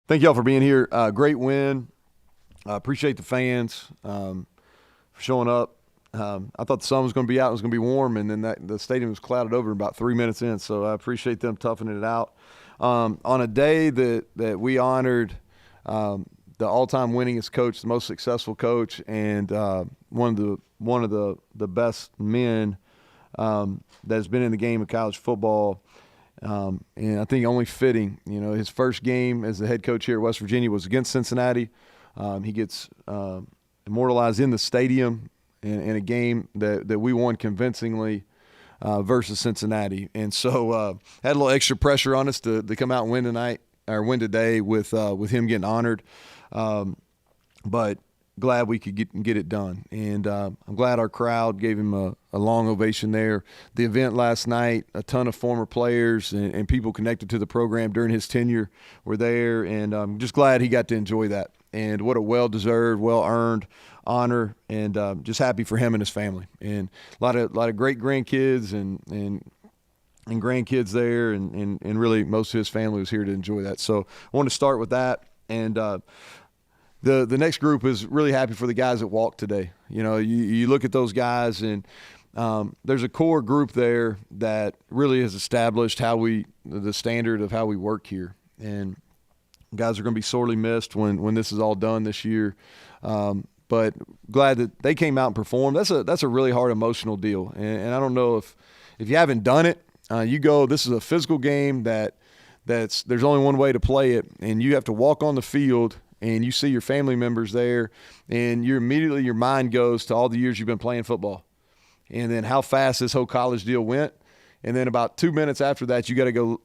Thank y'all for being here. Great win. Appreciate the fans for showing up. I thought the sun was going to be out, it was going to be warm, and then the stadium was clouded over about 3 minutes in, so I appreciate them toughing it out. On a day that we honored the all-time winningest coach, the most successful coach, and one of the best men that's been in the game of college football. And I think only fitting, his first game as the head coach here at West Virginia was against Cincinnati. He gets immortalized in the stadium in a game that we won convincingly versus Cincinnati. And so had a little extra pressure on us to come out and win today with him getting honored. But glad we could get it done. And I'm glad our crowd gave him a long ovation there. The event last night, a ton of former players and people connected to the program during his tenure were there, and I'm just glad he got to enjoy that. And what a well-deserved, well-earned honor, and just happy for him and his family. And a lot of great grandkids and grandkids there, and really most of his family was here to enjoy that. So I want to start with that. And The next group is really happy for the guys that walked today. You look at those guys, and there's a core group there that really has established the standard of how we work here. And guys are going to be sorely missed when this is all done this year. But glad that they came out and performed. That's a really hard emotional deal. And I don't know if you haven't done it, this is a physical game there's only one way to play it, and you have to walk on the field and you see your family members there, and your mind goes to all the years you've been playing football, and then how fast this whole college deal went. And then about 2 minutes after that, you got to go,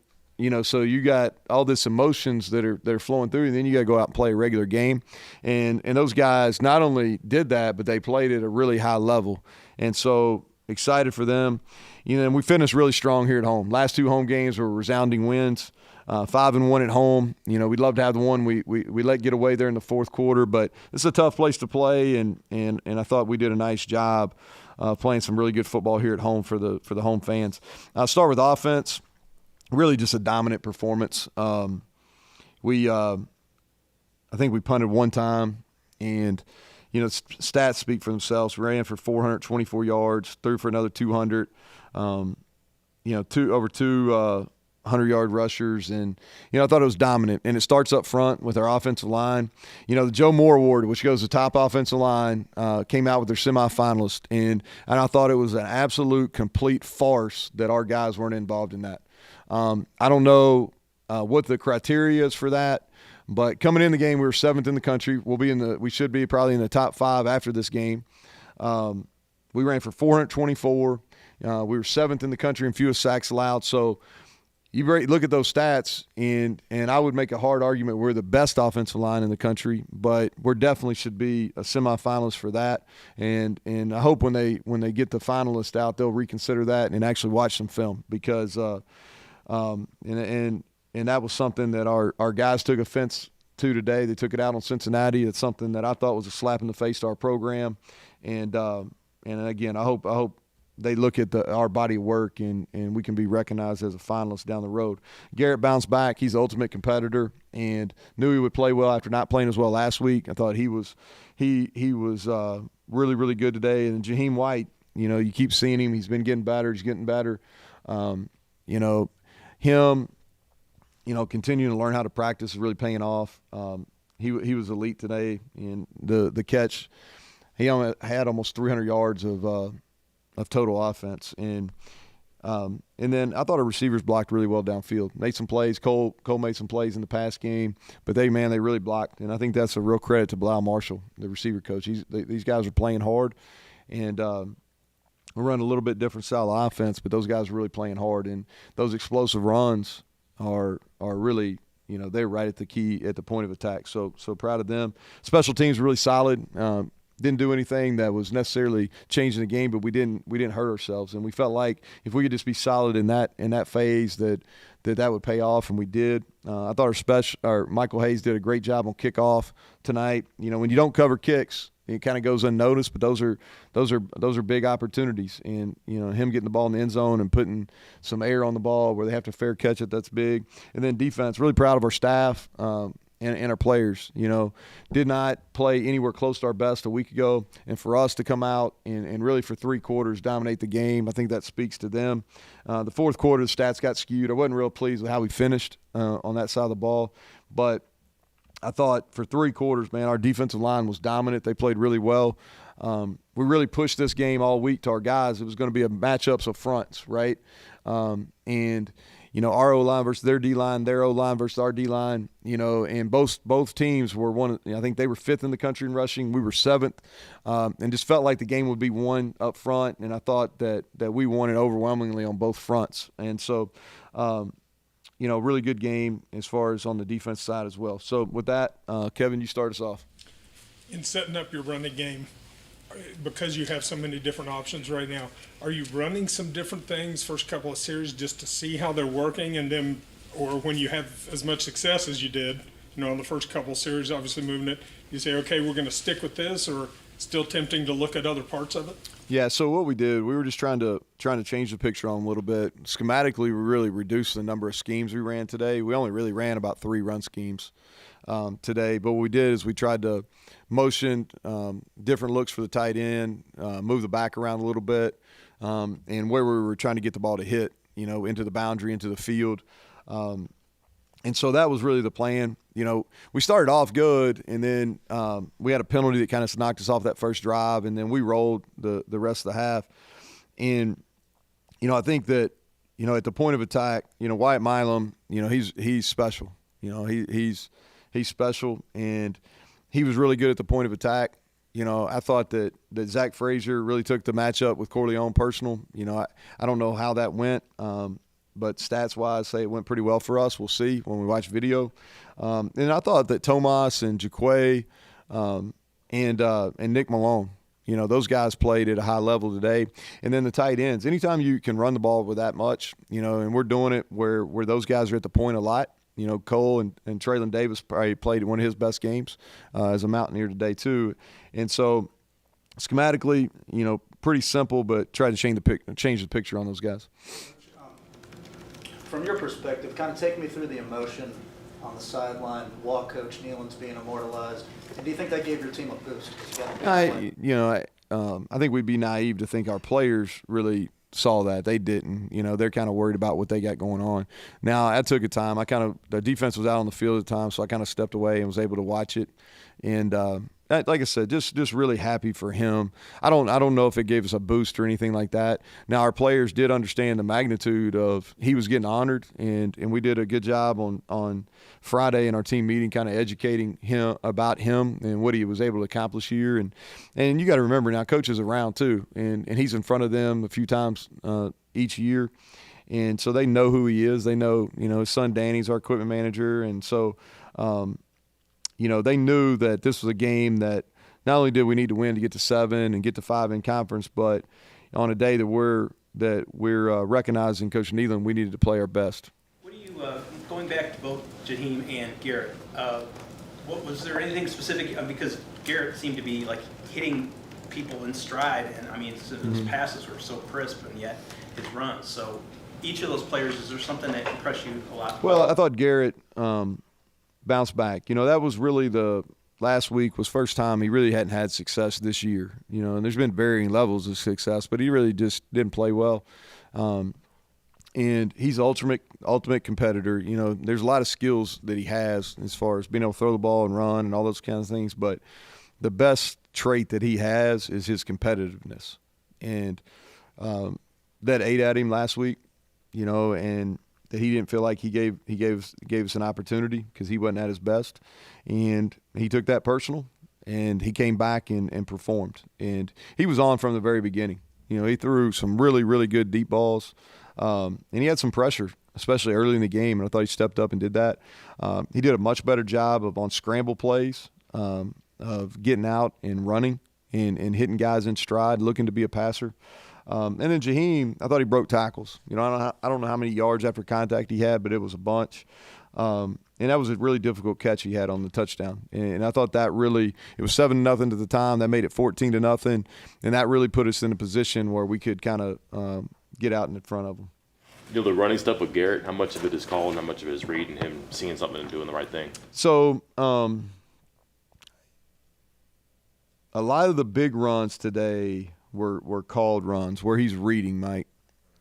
so you got all this emotions that are flowing through, and then you got to go out and play a regular game. And those guys not only did that, but they played at a really high level. And so excited for them. And we finished really strong here at home. Last 2 home games were resounding wins. 5-1 at home. We'd love to have the one we let get away there in the fourth quarter, but it's a tough place to play, and I thought we did a nice job playing some really good football here at home for the home fans. I'll start with offense. Really just a dominant performance. I think we punted one time, and stats speak for themselves. We ran for 424 yards, threw for another 200. Over 100-yard rushers, and I thought it was dominant. And it starts up front with our offensive line. The Joe Moore Award, which goes to top offensive line, came out with their semifinalist, and I thought it was an absolute complete farce that our guys weren't involved in that. I don't know what the criteria is for that, but coming in the game, we were 7th in the country. We should be probably in the top 5 after this game. We ran for 424. We were 7th in the country in fewest sacks allowed. So you look at those stats, and I would make a hard argument we're the best offensive line in the country, but we definitely should be a semifinalist for that. And I hope when they get the finalists out, they'll reconsider that and actually watch some film, because and that was something that our guys took offense to today. They took it out on Cincinnati. It's something that I thought was a slap in the face to our program. And again, I hope they look at our body of work, and we can be recognized as a finalist down the road. Garrett bounced back. He's the ultimate competitor, and knew he would play well after not playing as well last week. I thought he was really, really good today. And Jaheim White, you keep seeing him. He's been getting better. He's getting better. Him, continuing to learn how to practice is really paying off. He was elite today, and the catch, he had almost 300 yards of total offense. And then I thought our receivers blocked really well downfield. Made some plays. Cole made some plays in the pass game, but they really blocked. And I think that's a real credit to Blau Marshall, the receiver coach. These guys are playing hard, and we run a little bit different style of offense, but those guys are really playing hard. And those explosive runs are really, they're right at the point of attack. So proud of them. Special teams were really solid. Didn't do anything that was necessarily changing the game, but we didn't hurt ourselves, and we felt like if we could just be solid in that phase, that would pay off, and we did. I thought our Michael Hayes did a great job on kickoff tonight. When you don't cover kicks, it kind of goes unnoticed, but those are big opportunities, and him getting the ball in the end zone and putting some air on the ball where they have to fair catch it, that's big. And then defense, really proud of our staff. and our players, did not play anywhere close to our best a week ago. And for us to come out and really for 3 quarters dominate the game, I think that speaks to them. The fourth quarter, the stats got skewed. I wasn't real pleased with how we finished on that side of the ball. But I thought for 3 quarters, man, our defensive line was dominant. They played really well. We really pushed this game all week to our guys. It was going to be a matchups of fronts, right? And our O-line versus their D-line, their O-line versus our D-line, and both teams were I think they were 5th in the country in rushing. We were 7th, and just felt like the game would be won up front, and I thought that we won it overwhelmingly on both fronts. And so, really good game as far as on the defense side as well. So with that, Kevin, you start us off. In setting up your running game, because you have so many different options right now, are you running some different things first couple of series just to see how they're working, and then, or when you have as much success as you did, on the first couple of series, obviously moving it, you say, okay, we're going to stick with this, or still tempting to look at other parts of it? Yeah, so what we did, we were just trying to change the picture on a little bit. Schematically, we really reduced the number of schemes we ran today. We only really ran about 3 run schemes today. But what we did is we tried to motion different looks for the tight end, move the back around a little bit, and where we were trying to get the ball to hit, into the boundary, into the field. And so that was really the plan. We started off good, and then we had a penalty that kind of knocked us off that first drive, and then we rolled the rest of the half. And, I think that, at the point of attack, Wyatt Milam, he's special. He's special, and he was really good at the point of attack. I thought that Zach Frazier really took the matchup with Corleone personal. I don't know how that went. But stats-wise, say it went pretty well for us. We'll see when we watch video. And I thought that Tomas and Jaquay and Nick Malone, those guys played at a high level today. And then the tight ends. Anytime you can run the ball with that much, and we're doing it where those guys are at the point a lot. Cole and Traylon Davis probably played one of his best games as a Mountaineer today too. And so schematically, pretty simple, but try to change the picture on those guys. From your perspective, kind of take me through the emotion on the sideline while Coach Nealon's being immortalized. And do you think that gave your team a boost? I think we'd be naive to think our players really saw that. They didn't. They're kind of worried about what they got going on. Now, I took a time. The defense was out on the field at the time, so I kind of stepped away and was able to watch it. And like I said, just really happy for him. I don't know if it gave us a boost or anything like that. Now, our players did understand the magnitude of he was getting honored, and we did a good job on Friday in our team meeting, kind of educating him about him and what he was able to accomplish here. And you got to remember now, Coach is around too, and he's in front of them a few times each year, and so they know who he is. They know his son Danny's our equipment manager, and so. They knew that this was a game that not only did we need to win to get to 7 and get to 5 in conference, but on a day that we're recognizing Coach Nealon, we needed to play our best. What do you, going back to both Jaheim and Garrett, was there anything specific? Because Garrett seemed to be like hitting people in stride, and his passes were so crisp, and yet his runs. So each of those players, is there something that impressed you a lot? Well, I thought Garrett bounced back. That was really last week was first time he really hadn't had success this year. And there's been varying levels of success, but he really just didn't play well. And he's ultimate competitor. There's a lot of skills that he has as far as being able to throw the ball and run and all those kinds of things. But the best trait that he has is his competitiveness. And that ate at him last week, and that he didn't feel like he gave us an opportunity because he wasn't at his best. And he took that personal, and he came back and performed. And he was on from the very beginning. He threw some really, really good deep balls, and he had some pressure, especially early in the game, and I thought he stepped up and did that. He did a much better job on scramble plays, of getting out and running and hitting guys in stride, looking to be a passer. And then Jaheim, I thought he broke tackles. I don't know how many yards after contact he had, but it was a bunch. And that was a really difficult catch he had on the touchdown. And I thought that really – it was 7-0 to the time. That made it 14-0. And that really put us in a position where we could kind of get out in front of them. The running stuff with Garrett, how much of it is call and how much of it is read and him seeing something and doing the right thing? So a lot of the big runs today were called runs where he's reading, Mike.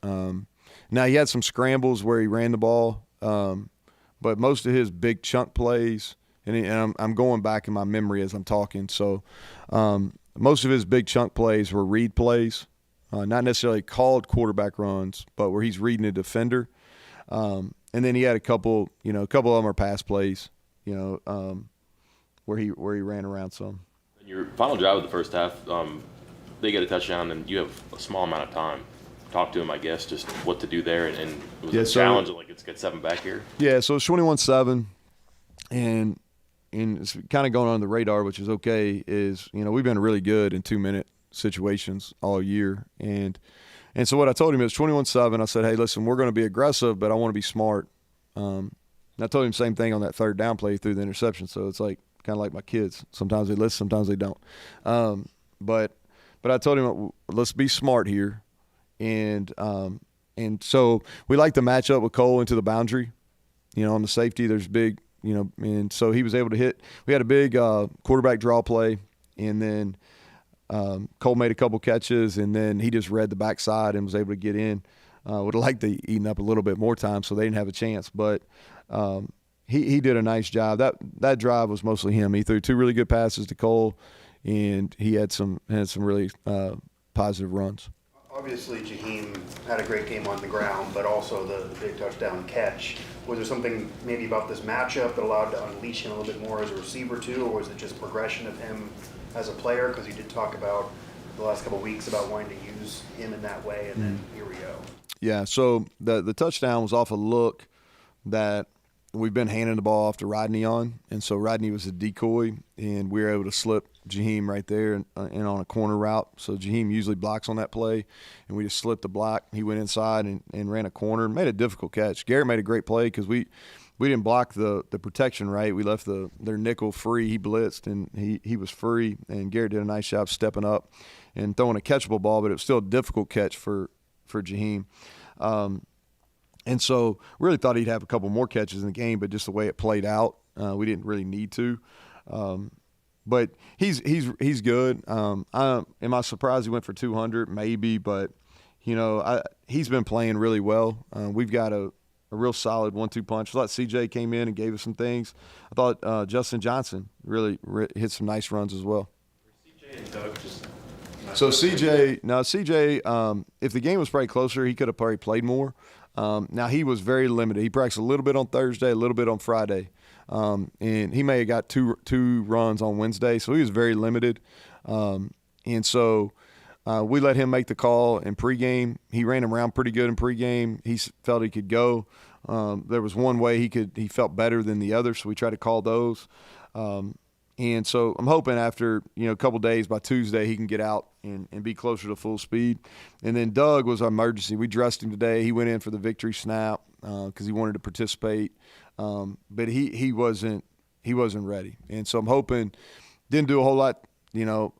Now, he had some scrambles where he ran the ball, but most of his big chunk plays, and I'm going back in my memory as I'm talking, so most of his big chunk plays were read plays, not necessarily called quarterback runs, but where he's reading a defender. And then he had a couple of them are pass plays, where he ran around some. In your final drive of the first half, they get a touchdown and you have a small amount of time. Talk to him, I guess, just what to do there, and it was a challenge. Like, let's get 7 back here. Yeah, so it's 21-7, and it's kind of going on the radar, which is okay. Is we've been really good in 2-minute situations all year, and so what I told him is 21-7. I said, hey, listen, we're going to be aggressive, but I want to be smart. And I told him the same thing on that third down play through the interception. So it's like kind of like my kids. Sometimes they listen, sometimes they don't. But I told him, let's be smart here. And so we like to match up with Cole into the boundary. On the safety, there's big, and so he was able to hit. We had a big quarterback draw play, and then Cole made a couple catches, and then he just read the backside and was able to get in. Would have liked to eaten up a little bit more time, so they didn't have a chance. But he did a nice job. That drive was mostly him. He threw 2 really good passes to Cole, and he had some really positive runs. Obviously, Jaheim had a great game on the ground, but also the big touchdown catch. Was there something maybe about this matchup that allowed to unleash him a little bit more as a receiver too, or was it just progression of him as a player? Because you did talk about the last couple of weeks about wanting to use him in that way, and then here we go. Yeah, so the touchdown was off a look that we've been handing the ball off to Rodney on, and so Rodney was a decoy, and we were able to slip Jaheim right there and on a corner route. So Jaheim usually blocks on that play, and we just slipped the block. He went inside and ran a corner and made a difficult catch. Garrett made a great play because we didn't block the protection right. We left their nickel free. He blitzed, and he was free, and Garrett did a nice job stepping up and throwing a catchable ball, but it was still a difficult catch for Jaheim. And so really thought he'd have a couple more catches in the game, but just the way it played out, we didn't really need to. But he's good. Am I surprised he went for 200? Maybe, but he's been playing really well. We've got a real solid 1-2 punch. I thought CJ came in and gave us some things. I thought Justin Johnson really hit some nice runs as well. CJ and Doug just. So CJ, if the game was probably closer, he could have probably played more. Now, he was very limited. He practiced a little bit on Thursday, a little bit on Friday. And he may have got two runs on Wednesday, so he was very limited. And so we let him make the call in pregame. He ran around pretty good in pregame. He felt he could go. There was one way he felt better than the other, so we tried to call those. And so I'm hoping after a couple days, by Tuesday, he can get out and be closer to full speed. And then Doug was our emergency. We dressed him today. He went in for the victory snap because he wanted to participate, but he wasn't ready. And so I'm hoping, didn't do a whole lot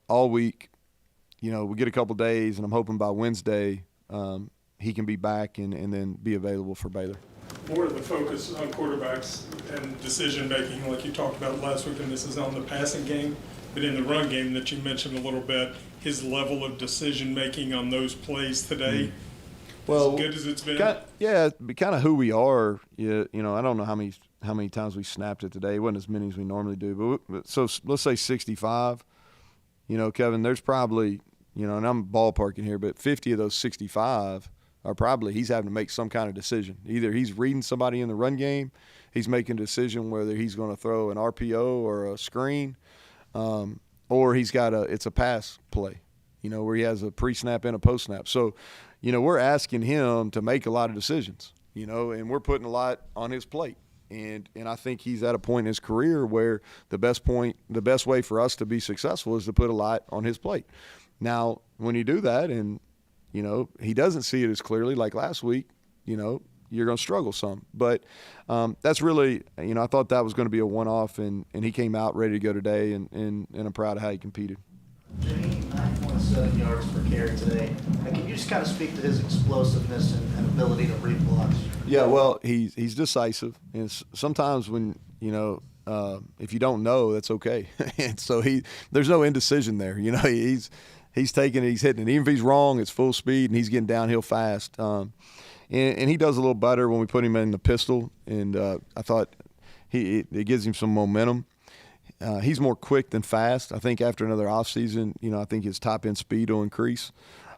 all week. We get a couple days, and I'm hoping by Wednesday he can be back and then be available for Baylor. More of the focus on quarterbacks and decision-making, like you talked about last week, and this is on the passing game, but in the run game that you mentioned a little bit, his level of decision-making on those plays today, well, as good as it's been? Kind of who we are. I don't know how many times we snapped it today. It wasn't as many as we normally do. But so let's say 65. Kevin, there's probably, and I'm ballparking here, but 50 of those 65 – or probably he's having to make some kind of decision. Either he's reading somebody in the run game, he's making a decision whether he's going to throw an RPO or a screen, or he's got it's a pass play, where he has a pre-snap and a post-snap. So, we're asking him to make a lot of decisions, and we're putting a lot on his plate. And I think he's at a point in his career where the best way for us to be successful is to put a lot on his plate. Now, when you do that and he doesn't see it as clearly like last week, you're going to struggle some. But that's really, I thought that was going to be a one-off, and he came out ready to go today, and I'm proud of how he competed. Jaheim, 9.7 yards per carry today. Can you just kind of speak to his explosiveness and ability to read blocks? Yeah, well, he's decisive, and sometimes when if you don't know, that's okay. And so there's no indecision there. He's taking it, he's hitting it. Even if he's wrong, it's full speed, and he's getting downhill fast. And he does a little better when we put him in the pistol, and I thought it gives him some momentum. He's more quick than fast. I think after another offseason, I think his top end speed will increase.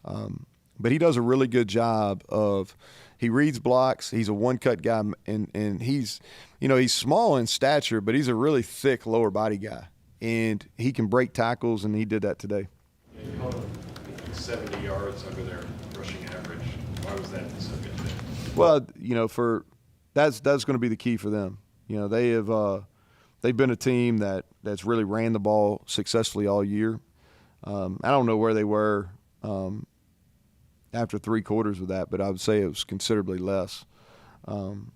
But he does a really good job of he reads blocks. He's a one-cut guy, and he's small in stature, but he's a really thick lower body guy, and he can break tackles, and he did that today. Yeah, you held them 70 yards under their rushing average. Why was that so good today? Well, that's going to be the key for them. They've been a team that's really ran the ball successfully all year. I don't know where they were after 3 quarters of that, but I would say it was considerably less. And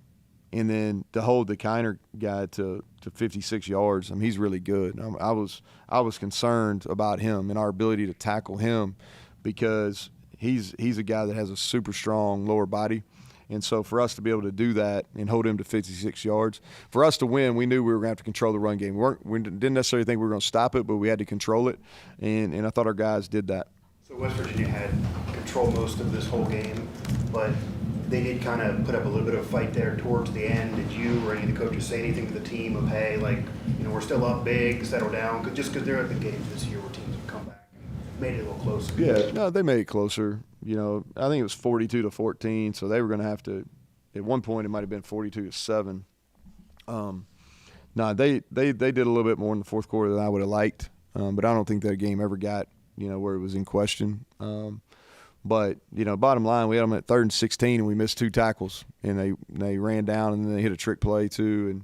then to hold the Kiner guy to 56 yards, he's really good. I was concerned about him and our ability to tackle him because he's a guy that has a super strong lower body. And so for us to be able to do that and hold him to 56 yards, for us to win, we knew we were going to have to control the run game. We didn't necessarily think we were going to stop it, but we had to control it, and I thought our guys did that. So West Virginia had control most of this whole game, but they did kind of put up a little bit of a fight there towards the end. Did you or any of the coaches say anything to the team of, hey, we're still up big, settle down? Just because they're at the games this year where teams have come back and made it a little closer. Yeah, no, they made it closer. I think it was 42-14, so they were going to have to. At one point, it might have been 42-7. They did a little bit more in the fourth quarter than I would have liked, but I don't think that game ever got where it was in question. But bottom line, we had them at 3rd and 16, and we missed 2 tackles, and they ran down, and then they hit a trick play too,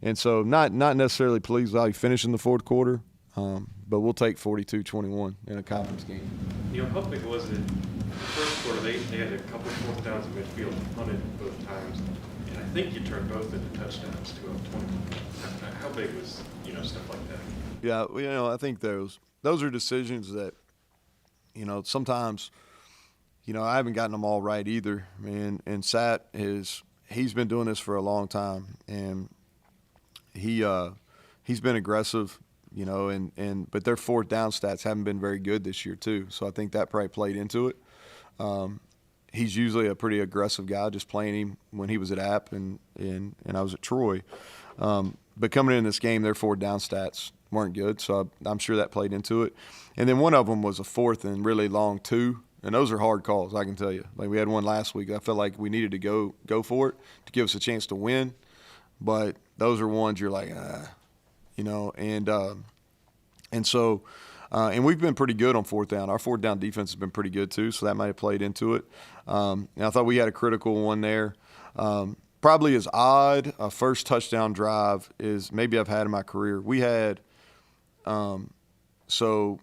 and so not necessarily pleased with how he finished in the fourth quarter. But we'll take 42-21 in a conference game. How big was it? In the first quarter, they had a couple of 4th downs in midfield, punted both times, and I think you turned both into touchdowns to up 20. How big was stuff like that? Yeah, I think those are decisions that sometimes I haven't gotten them all right either. And Sat he's been doing this for a long time, and he's been aggressive. But their 4th down stats haven't been very good this year too. So I think that probably played into it. He's usually a pretty aggressive guy, just playing him when he was at App and I was at Troy. But coming in this game, their 4th down stats weren't good. So I'm sure that played into it. And then one of them was a 4th and really long 2. And those are hard calls, I can tell you. Like we had one last week. I felt like we needed to go for it to give us a chance to win. But those are ones you're like, and we've been pretty good on 4th down. Our 4th down defense has been pretty good too, so that might have played into it. And I thought we had a critical one there. Probably as odd a first touchdown drive is maybe I've had in my career. We had so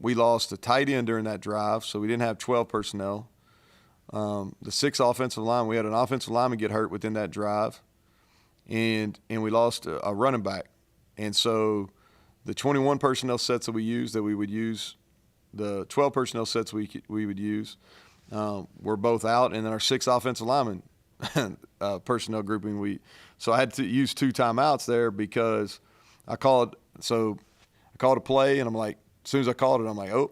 we lost a tight end during that drive, so we didn't have 12 personnel. The 6 offensive line, we had an offensive lineman get hurt within that drive, and we lost a running back. And so the 21 personnel sets that we would use, the 12 personnel sets we would use, were both out, and then our 6 offensive linemen personnel grouping. So I had to use 2 timeouts there because I called a play, and I'm like, as soon as I called it, I'm like, oh,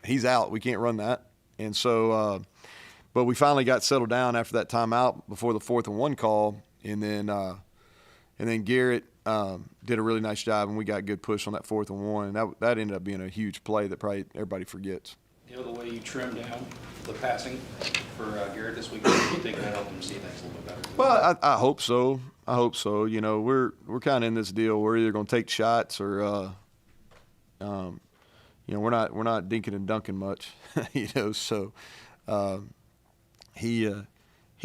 he's out. We can't run that. And so, but we finally got settled down after that timeout before the 4th and 1 call, and then Garrett did a really nice job, and we got good push on that 4th and 1. And that ended up being a huge play that probably everybody forgets. The way you trimmed down the passing for Garrett this week, do you think that helped him see things a little bit better? Well, I hope so. We're kind of in this deal. We're either going to take shots or, we're not dinking and dunking much, So he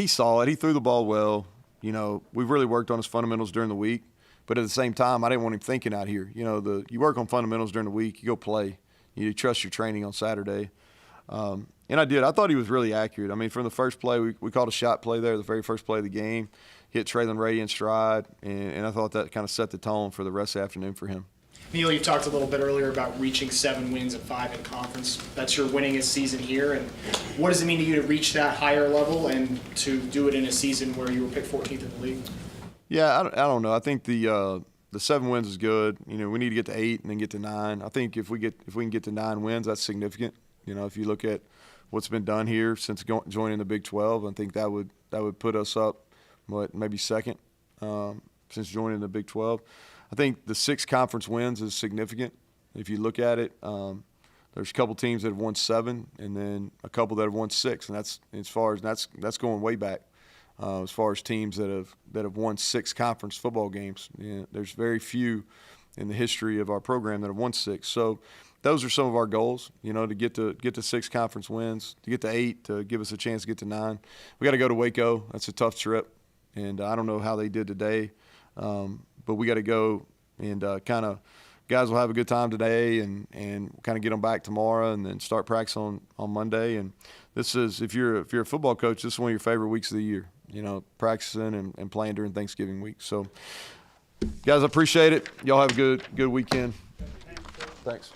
saw it. He threw the ball well. We've really worked on his fundamentals during the week. But at the same time, I didn't want him thinking out here. You work on fundamentals during the week, you go play. You trust your training on Saturday. And I did. I thought he was really accurate. From the first play, we called a shot play there, the very first play of the game, hit Traylon Rady in stride, and I thought that kind of set the tone for the rest of the afternoon for him. Neal, you talked a little bit earlier about reaching 7 wins and 5 in conference. That's your winningest season here. And what does it mean to you to reach that higher level and to do it in a season where you were picked 14th in the league? Yeah, I don't know. I think the 7 wins is good. You know, we need to get to 8 and then get to 9. I think if we can get to 9 wins, that's significant. You know, if you look at what's been done here since joining the Big 12, I think that would put us up, maybe second since joining the Big 12. I think the 6 conference wins is significant. If you look at it, there's a couple teams that have won 7, and then a couple that have won 6, and that's going way back. As far as teams that have won 6 conference football games, there's very few in the history of our program that have won 6. So those are some of our goals. You know, to get to 6 conference wins, to get to 8, to give us a chance to get to 9. We got to go to Waco. That's a tough trip, and I don't know how they did today. But we got to go and kind of guys will have a good time today and kind of get them back tomorrow and then start practicing on Monday. And this is, if you're a football coach, this is one of your favorite weeks of the year, you know, practicing and playing during Thanksgiving week. So, guys, I appreciate it. Y'all have a good weekend. Thanks.